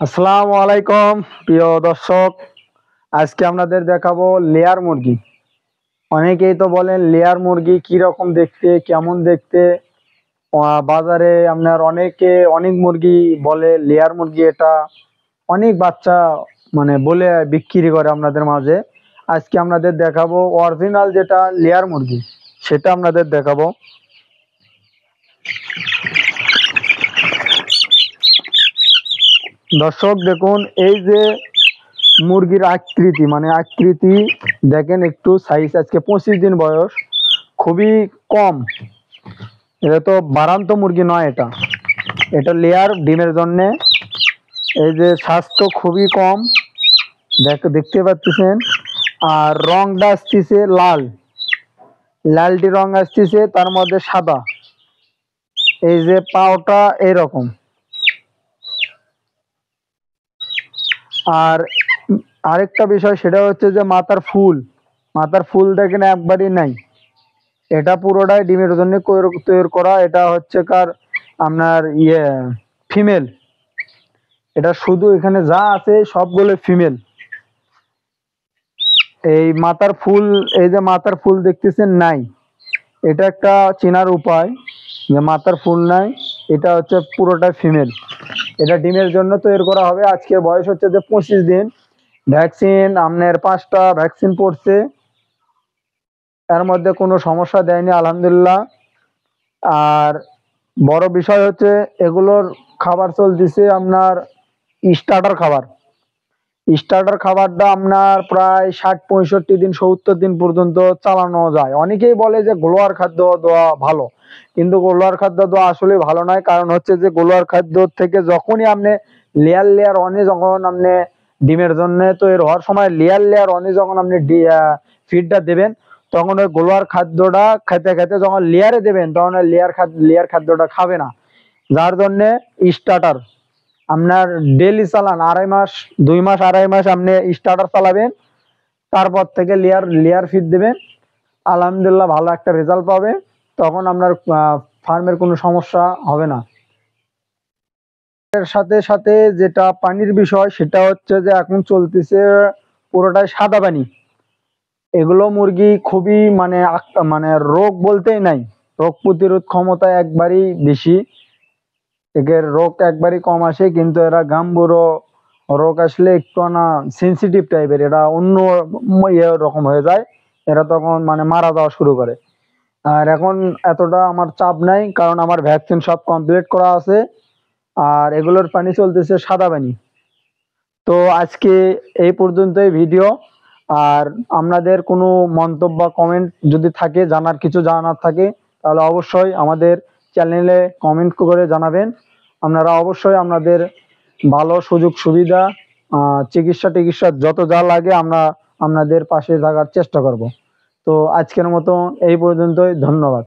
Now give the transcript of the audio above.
আসসালামু আলাইকুম প্রিয় দর্শক। আজকে আপনাদের দেখাবো লেয়ার মুরগি। অনেকেই তো বলেন লেয়ার মুরগি কি রকম দেখতে, কেমন দেখতে। বাজারে আপনার অনেক মুরগি বলে লেয়ার মুরগি, এটা অনেক বাচ্চা বলে বিক্রি করে আপনাদের মাঝে। আজকে আপনাদের দেখাবো অরিজিনাল যেটা লেয়ার মুরগি, সেটা আপনাদের দেখাবো। দর্শক দেখুন, এই যে মুরগির আকৃতি দেখেন, একটু সাইজ। আজকে 25 দিন বয়স, খুবই কম। এটা তো বারান্ত মুরগি নয়, এটা এটা লেয়ার ডিমের জন্য। এই যে স্বাস্থ্য খুবই কম, দেখতে পাচ্ছেন। আর রংটা আসতেছে লাল, লালটি রং আসতেছে, তার মধ্যে সাদা। এই যে পাওটা এরকম। আর আরেকটা বিষয়, সেটা হচ্ছে যে মাথার ফুল দেখেন একবারই নাই। এটা পুরোটাই ডিমের জন্য তৈরি করা। এটা হচ্ছে কার আপনার ফিমেল। এটা শুধু এখানে যা আছে সবগুলো ফিমেল। এই যে মাথার ফুল দেখতেছেন নাই, এটা একটা চেনার উপায় যে মাথার ফুল নাই। এটা হচ্ছে পুরোটা ফিমেল। এটা ডিমের জন্য তৈরি করা হবে। আজকের বয়স হচ্ছে যে 25 দিন। ভ্যাকসিন আপনার 5টা ভ্যাকসিন পড়ছে, এর মধ্যে কোনো সমস্যা দেয়নি আলহামদুলিল্লাহ। আর বড় বিষয় হচ্ছে এগুলোর খাবার চলতেছে আপনার স্টার্টার খাবারটা আপনার প্রায় 60-65 দিন, 70 দিন পর্যন্ত চালানো যায়। অনেকেই বলে যে ঘরোয়া খাদ্য দেওয়া ভালো, কিন্তু ঘরোয়া খাদ্য দেওয়া আসলে ভালো নয়। কারণ হচ্ছে যে ঘরোয়া খাদ্য থেকে যখনই আপনি লেয়ার অনে, যখন আপনি ডিমের জন্য তৈরি হওয়ার সময় লেয়ার অনে যখন আপনি ফিডটা দেবেন, তখন ওই ঘরোয়া খাদ্যটা খেতে খেতে যখন লেয়ারে দেবেন, তখন লেয়ার খাদ্যটা খাবে না। যার জন্য স্টার্টার আপনার ডেলি চালান, 2 মাস 2.5 মাস আপনি স্টার্টার চালাবেন। তারপর থেকে লেয়ার ফিড দেবেন, আলহামদুলিল্লাহ ভালো একটা রেজাল্ট পাবে। তখন আপনার ফার্মের কোনো সমস্যা হবে না। এর সাথে সাথে যেটা পানির বিষয়, সেটা হচ্ছে যে এখন চলতেছে পুরোটাই সাদা পানি। এগুলো মুরগি খুবই রোগ বলতেই নাই, রোগ প্রতিরোধ ক্ষমতা একবারই বেশি। এদের রোগ একবারই কম আসে, কিন্তু এরা গাম্বুরো রোগ আসলে একটু না সেন্সিটিভ টাইপের, এরা অন্য রকম হয়ে যায়। এরা তখন মারা যাওয়া শুরু করে। আর এখন এতটা আমার চাপ নাই, কারণ আমার ভ্যাকসিন সব কমপ্লিট করা আছে। আর এগুলোর পানি চলতেছে সাদা পানি। তো আজকে এই পর্যন্তই ভিডিও। আর আপনাদের কোনো মন্তব্য বা কমেন্ট যদি থাকে, কিছু জানার থাকে, তাহলে অবশ্যই আমাদের চ্যানেলে কমেন্ট করে জানাবেন। আপনারা অবশ্যই আপনাদের ভালো সুযোগ সুবিধা, চিকিৎসা যত যা লাগে আমরা আপনাদের পাশে থাকার চেষ্টা করব। তো আজকের মতো এই পর্যন্তই, ধন্যবাদ।